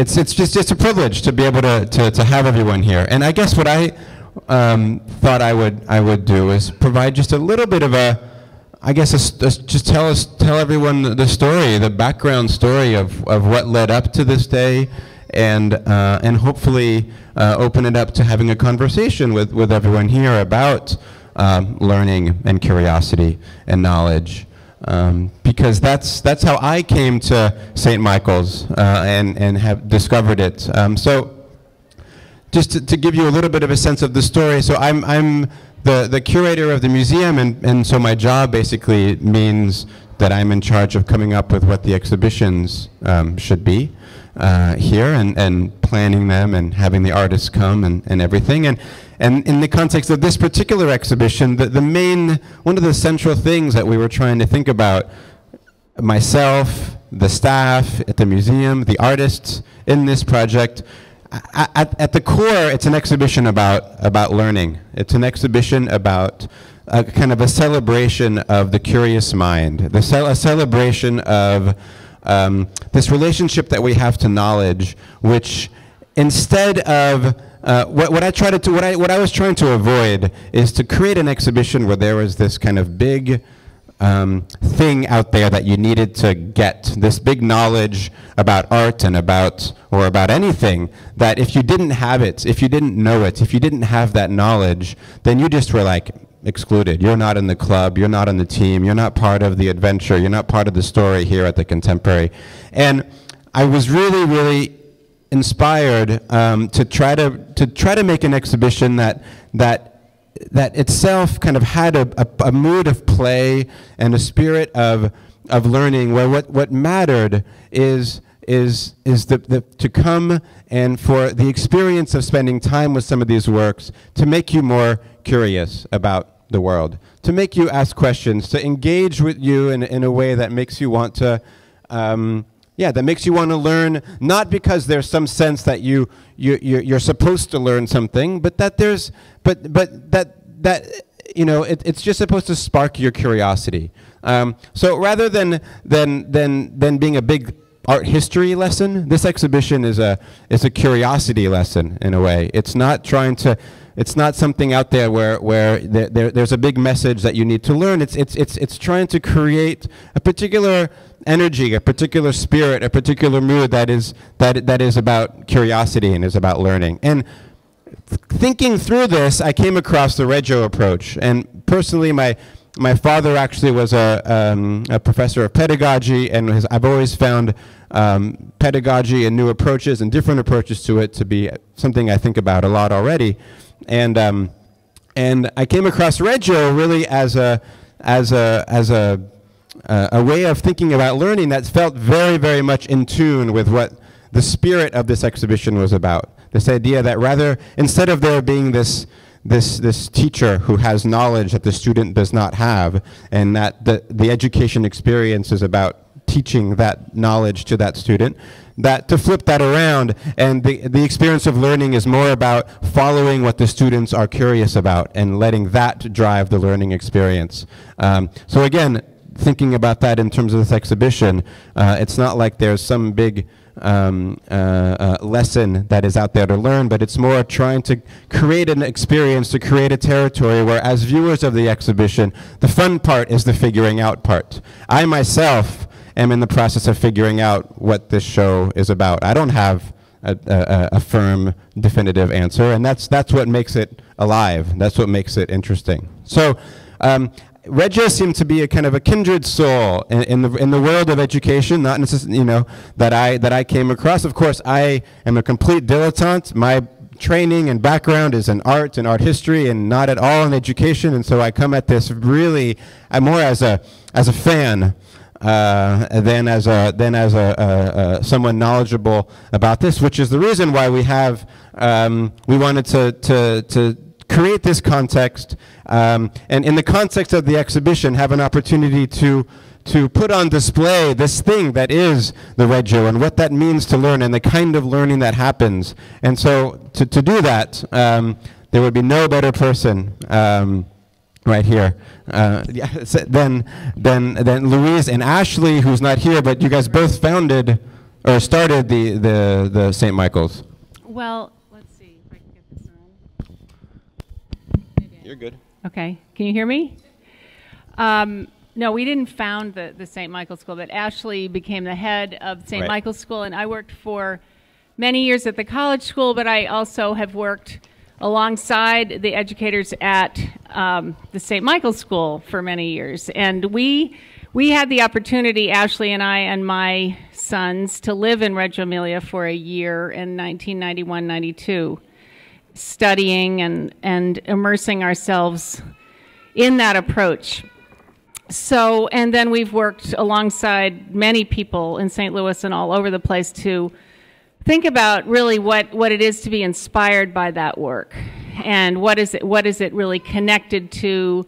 it's just a privilege to be able to have everyone here. And I guess what I thought I would do is provide just a little bit of just tell everyone the story, the background story of what led up to this day, and hopefully open it up to having a conversation with everyone here about learning and curiosity and knowledge. Because that's how I came to St. Michael's and have discovered it. So just to give you a little bit of a sense of the story, so I'm the curator of the museum, and so my job basically means that I'm in charge of coming up with what the exhibitions should be here, and planning them and having the artists come and everything. And in the context of this particular exhibition, one of the central things that we were trying to think about, myself, the staff at the museum, the artists in this project, at the core, it's an exhibition about learning. It's an exhibition about kind of a celebration of the curious mind, a celebration of this relationship that we have to knowledge, which instead of what I was trying to avoid is to create an exhibition where there was this kind of big thing out there that you needed to get, this big knowledge about art and about anything, that if you didn't have it, if you didn't know it, if you didn't have that knowledge, then you just were like excluded. You're not in the club, you're not on the team, you're not part of the adventure, you're not part of the story here at the Contemporary. And I was really, really inspired to try to make an exhibition that itself kind of had a mood of play and a spirit of learning, where what mattered is to come and for the experience of spending time with some of these works to make you more curious about the world, to make you ask questions, to engage with you in a way that makes you want to that makes you want to learn, not because there's some sense that you're supposed to learn something, but that it's just supposed to spark your curiosity. So rather than being a big art history lesson, this exhibition is a curiosity lesson in a way. It's not something out there where there's a big message that you need to learn. It's trying to create a particular energy, a particular spirit, a particular mood that is about curiosity and is about learning. And thinking through this, I came across the Reggio approach. And personally, my father actually was a professor of pedagogy, and I've always found pedagogy and new approaches and different approaches to it to be something I think about a lot already. And I came across Reggio really as a way of thinking about learning that felt very, very much in tune with what the spirit of this exhibition was about. This idea that instead of there being this teacher who has knowledge that the student does not have, and that the education experience is about teaching that knowledge to that student, that to flip that around, and the experience of learning is more about following what the students are curious about and letting that drive the learning experience. So again, thinking about that in terms of this exhibition, it's not like there's some big lesson that is out there to learn, but it's more trying to create an experience, to create a territory where, as viewers of the exhibition, the fun part is the figuring out part. I myself am in the process of figuring out what this show is about. I don't have a firm, definitive answer, and that's what makes it alive. That's what makes it interesting. So Reggio seemed to be a kind of a kindred soul in the world of education, not necessarily, that I came across. Of course, I am a complete dilettante. My training and background is in art and art history, and not at all in education. And so I come at this really more as a fan than as someone knowledgeable about this, which is the reason why we wanted to create this context, and in the context of the exhibition, have an opportunity to put on display this thing that is the Reggio and what that means to learn and the kind of learning that happens. And so to do that, there would be no better person right here than Louise and Ashley, who's not here, but you guys both founded or started the St. Michael's? Well, let's see if I can get this on. You're good. Okay, can you hear me? No, we didn't found the St. Michael's School, but Ashley became the head of St. Right. Michael's School, and I worked for many years at the college school, but I also have worked alongside the educators at the St. Michael's School for many years. And we had the opportunity, Ashley and I and my sons, to live in Reggio Emilia for a year in 1991-92, studying and immersing ourselves in that approach. So, and then we've worked alongside many people in St. Louis and all over the place to think about really what it is to be inspired by that work, and what is it really connected to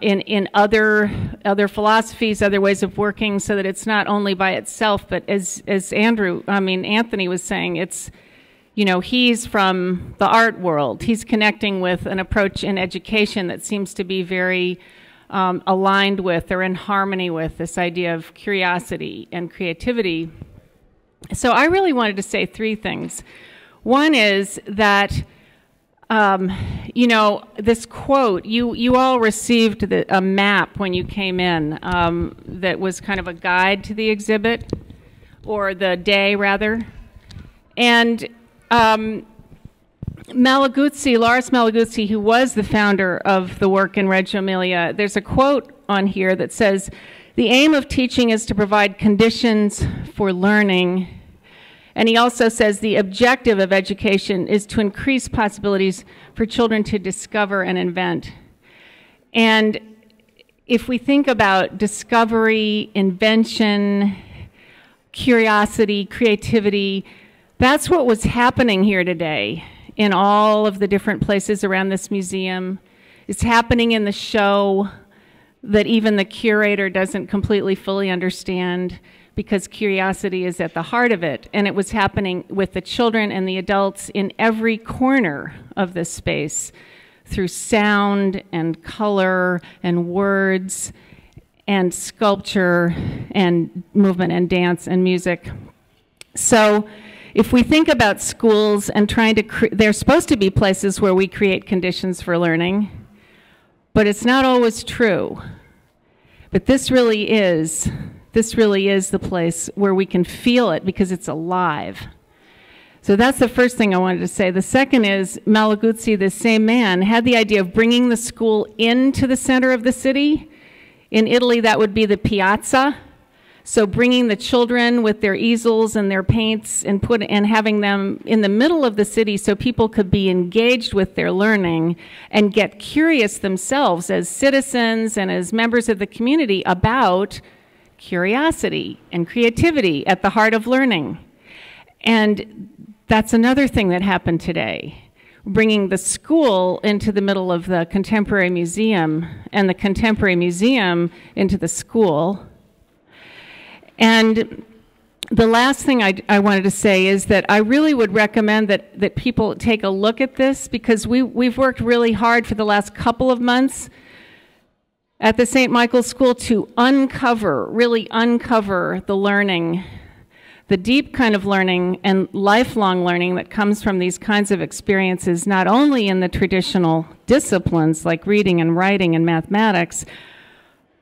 in other philosophies, other ways of working, so that it's not only by itself, but as Anthony was saying, it's, you know, he's from the art world. He's connecting with an approach in education that seems to be very aligned with or in harmony with this idea of curiosity and creativity. So I really wanted to say three things. One is that, you know, this quote, you all received a map when you came in that was kind of a guide to the exhibit, or the day rather. And Lars Malaguzzi, who was the founder of the work in Reggio Emilia, there's a quote on here that says, "The aim of teaching is to provide conditions for learning." And he also says the objective of education is to increase possibilities for children to discover and invent. And if we think about discovery, invention, curiosity, creativity, that's what was happening here today in all of the different places around this museum. It's happening in the show that even the curator doesn't completely fully understand, because curiosity is at the heart of it. And it was happening with the children and the adults in every corner of this space, through sound and color and words and sculpture and movement and dance and music. So if we think about schools and trying to, they're supposed to be places where we create conditions for learning, but it's not always true. But this really is the place where we can feel it, because it's alive. So that's the first thing I wanted to say. The second is, Malaguzzi, the same man, had the idea of bringing the school into the center of the city. In Italy, that would be the piazza. So bringing the children with their easels and their paints and having them in the middle of the city so people could be engaged with their learning and get curious themselves as citizens and as members of the community about curiosity and creativity at the heart of learning. And that's another thing that happened today. Bringing the school into the middle of the Contemporary Museum, and the Contemporary Museum into the school. And the last thing I wanted to say is that I really would recommend that people take a look at this, because we've worked really hard for the last couple of months at the St. Michael's School to really uncover the learning, the deep kind of learning and lifelong learning that comes from these kinds of experiences, not only in the traditional disciplines like reading and writing and mathematics,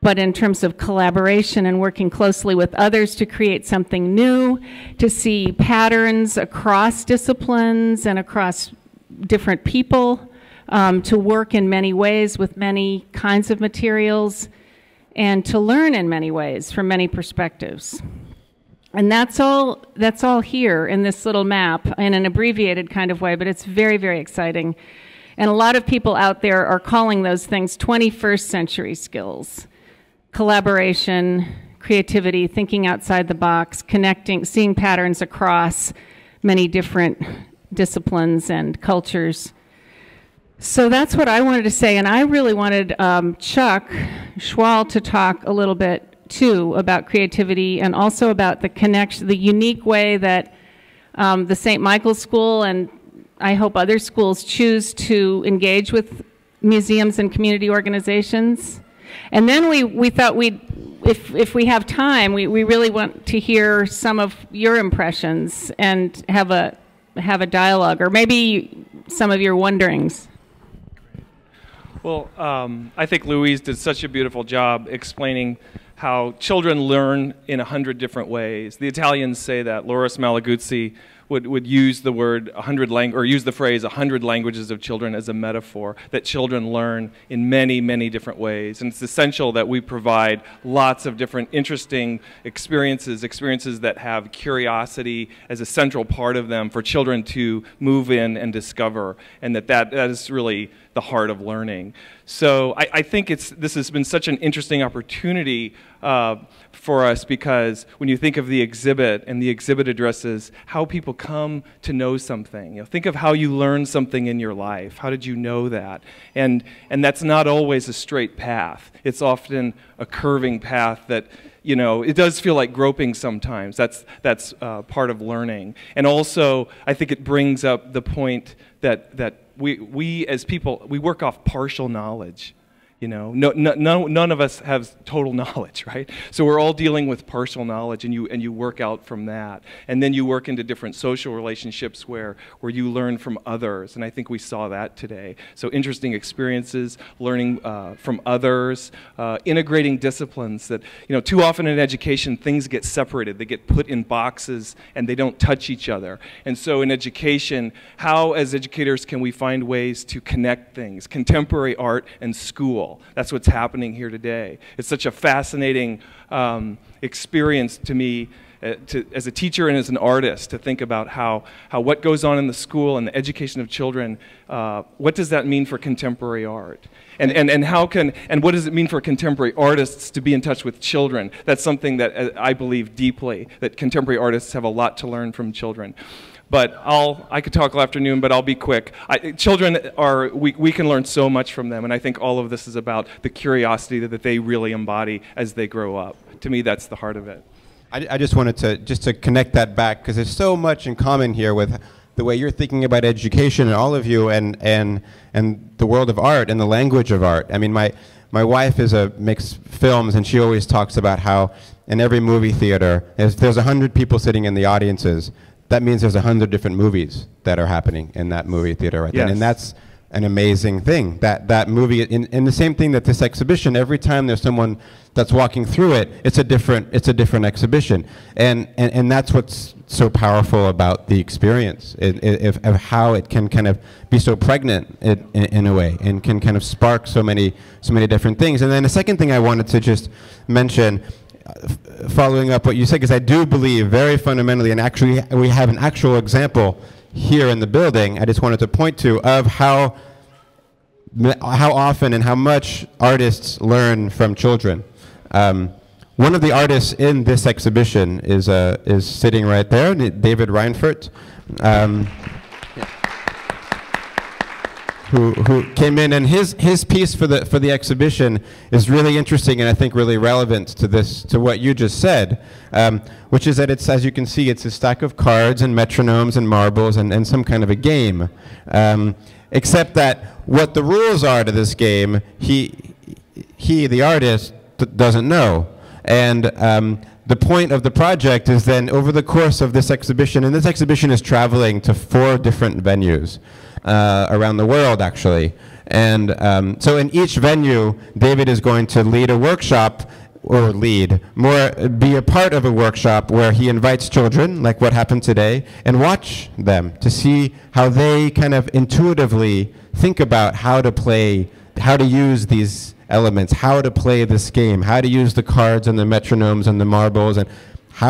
but in terms of collaboration and working closely with others to create something new, to see patterns across disciplines and across different people, to work in many ways with many kinds of materials, and to learn in many ways from many perspectives. And that's all here in this little map in an abbreviated kind of way, but it's very, very exciting. And a lot of people out there are calling those things 21st century skills. Collaboration, creativity, thinking outside the box, connecting, seeing patterns across many different disciplines and cultures. So that's what I wanted to say, and I really wanted Chuck Schwal to talk a little bit too about creativity, and also about the connection, the unique way that the St. Michael's School, and I hope other schools, choose to engage with museums and community organizations. And then we thought we'd if we have time, we really want to hear some of your impressions and have a dialogue, or maybe some of your wonderings. Well, I think Louise did such a beautiful job explaining how children learn in 100 different ways. The Italians say that. Loris Malaguzzi would use the word use the phrase 100 languages of children as a metaphor, that children learn in many, many different ways. And it's essential that we provide lots of different interesting experiences that have curiosity as a central part of them for children to move in and discover, and that is really the heart of learning. So I think this has been such an interesting opportunity for us, because when you think of the exhibit, and the exhibit addresses how people come to know something. You know, think of how you learn something in your life. How did you know that? And that's not always a straight path. It's often a curving path that, you know, it does feel like groping sometimes. That's part of learning. And also, I think it brings up the point that we as people, we work off partial knowledge. You know, none of us have total knowledge, right? So we're all dealing with partial knowledge, and you work out from that, and then you work into different social relationships where you learn from others, and I think we saw that today. So interesting experiences, learning from others, integrating disciplines that, you know, too often in education things get separated, they get put in boxes, and they don't touch each other. And so in education, how as educators can we find ways to connect things, contemporary art and school? That's what's happening here today. It's such a fascinating experience to me as a teacher and as an artist, to think about how what goes on in the school and the education of children, what does that mean for contemporary art? And what does it mean for contemporary artists to be in touch with children? That's something that I believe deeply, that contemporary artists have a lot to learn from children. But I could talk all afternoon, but I'll be quick. Children we can learn so much from them, and I think all of this is about the curiosity that they really embody as they grow up. To me, that's the heart of it. I just wanted to connect that back, because there's so much in common here with the way you're thinking about education, and all of you, and the world of art and the language of art. I mean, my wife makes films, and she always talks about how in every movie theater, if there's 100 people sitting in the audiences, that means there's 100 different movies that are happening in that movie theater right then. And that's an amazing thing. That movie, in the same thing that this exhibition, every time there's someone that's walking through it, it's a different exhibition. And that's what's so powerful about the experience, of how it can kind of be so pregnant in a way, and can kind of spark so many different things. And then the second thing I wanted to just mention, following up what you said, because I do believe very fundamentally, and actually we have an actual example here in the building, I just wanted to point to, of how often and how much artists learn from children. One of the artists in this exhibition is sitting right there, David Reinfurt, who came in, and his piece for the exhibition is really interesting, and I think really relevant to what you just said, which is that it's, as you can see, it's a stack of cards and metronomes and marbles and some kind of a game, except that what the rules are to this game, he the artist doesn't know, and the point of the project is then, over the course of this exhibition, and this exhibition is traveling to 4 different venues around the world, actually. And so in each venue, David is going to lead a workshop, or be a part of a workshop where he invites children, like what happened today, and watch them to see how they kind of intuitively think about how to play, how to use these elements, how to play this game, how to use the cards and the metronomes and the marbles, and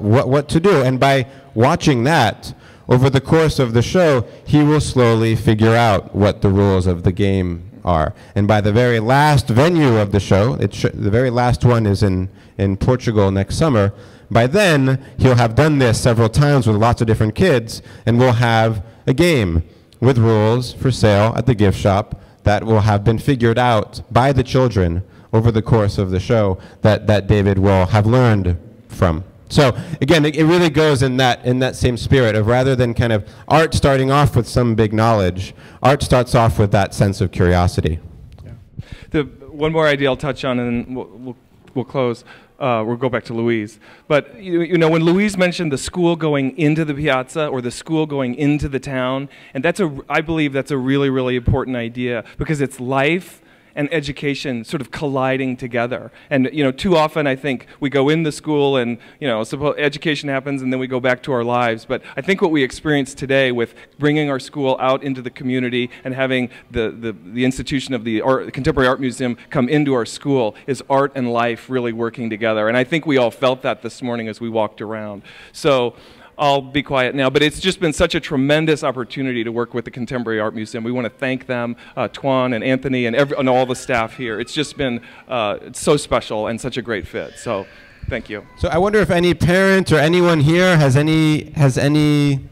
what to do. And by watching that, over the course of the show, he will slowly figure out what the rules of the game are. And by the very last venue of the show, the very last one is in Portugal next summer, by then he'll have done this several times with lots of different kids, and we'll have a game with rules for sale at the gift shop that will have been figured out by the children over the course of the show that David will have learned from. So again, it really goes in that same spirit of, rather than kind of art starting off with some big knowledge, art starts off with that sense of curiosity. Yeah. One more idea I'll touch on, and then we'll we'll close. We'll go back to Louise. But, you know, when Louise mentioned the school going into the piazza or the school going into the town, and I believe that's a really, really important idea because it's life and education sort of colliding together. And, you know, too often I think we go in the school and, you know, education happens and then we go back to our lives. But I think what we experienced today with bringing our school out into the community and having the institution of the Contemporary Art Museum come into our school is art and life really working together. And I think we all felt that this morning as we walked around. So I'll be quiet now, but it's just been such a tremendous opportunity to work with the Contemporary Art Museum. We want to thank them, Tuan and Anthony and all the staff here. It's just been it's so special and such a great fit. So thank you. So I wonder if any parent or anyone here has any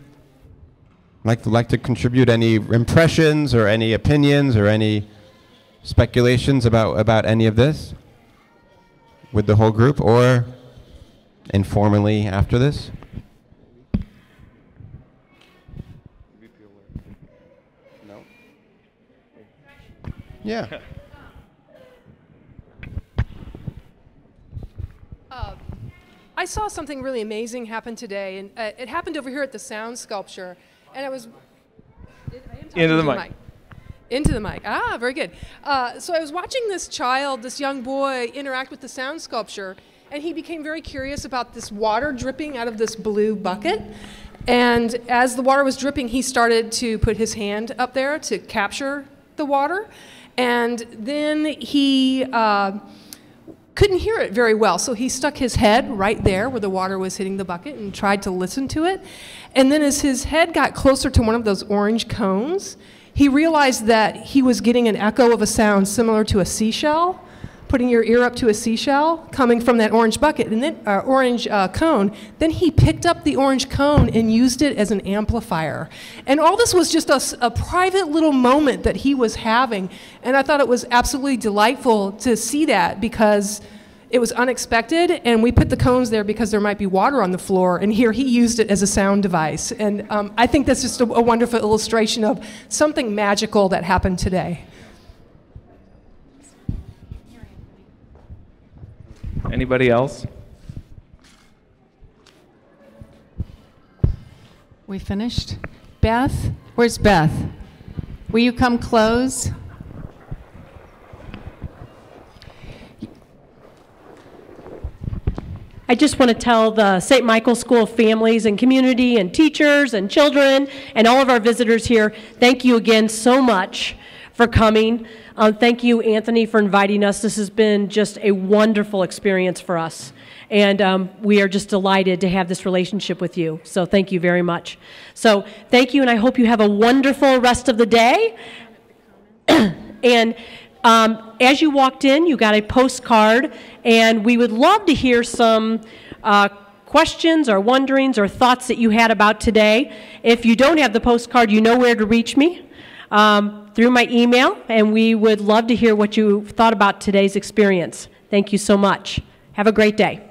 like to contribute any impressions or any opinions or any speculations about any of this with the whole group or informally after this. Yeah. I saw something really amazing happen today, and it happened over here at the sound sculpture, and I was into the mic. Into the mic. Ah, very good. So I was watching this young boy, interact with the sound sculpture, and he became very curious about this water dripping out of this blue bucket. And as the water was dripping, he started to put his hand up there to capture the water. And then he couldn't hear it very well, so he stuck his head right there where the water was hitting the bucket and tried to listen to it. And then as his head got closer to one of those orange cones, he realized that he was getting an echo of a sound similar to a seashell, putting your ear up to a seashell coming from that orange bucket, and then orange cone. Then he picked up the orange cone and used it as an amplifier. And all this was just a private little moment that he was having. And I thought it was absolutely delightful to see that because it was unexpected, and we put the cones there because there might be water on the floor, and here he used it as a sound device. And I think that's just a wonderful illustration of something magical that happened today. Anybody else? We finished? Beth? Where's Beth? Will you come close? I just want to tell the St. Michael School families and community and teachers and children and all of our visitors here, thank you again so much for coming. Thank you, Anthony, for inviting us. This has been just a wonderful experience for us. And we are just delighted to have this relationship with you. So thank you very much. So thank you, and I hope you have a wonderful rest of the day. And as you walked in, you got a postcard, and we would love to hear some questions or wonderings or thoughts that you had about today. If you don't have the postcard, you know where to reach me. Through my email, and we would love to hear what you thought about today's experience. Thank you so much. Have a great day.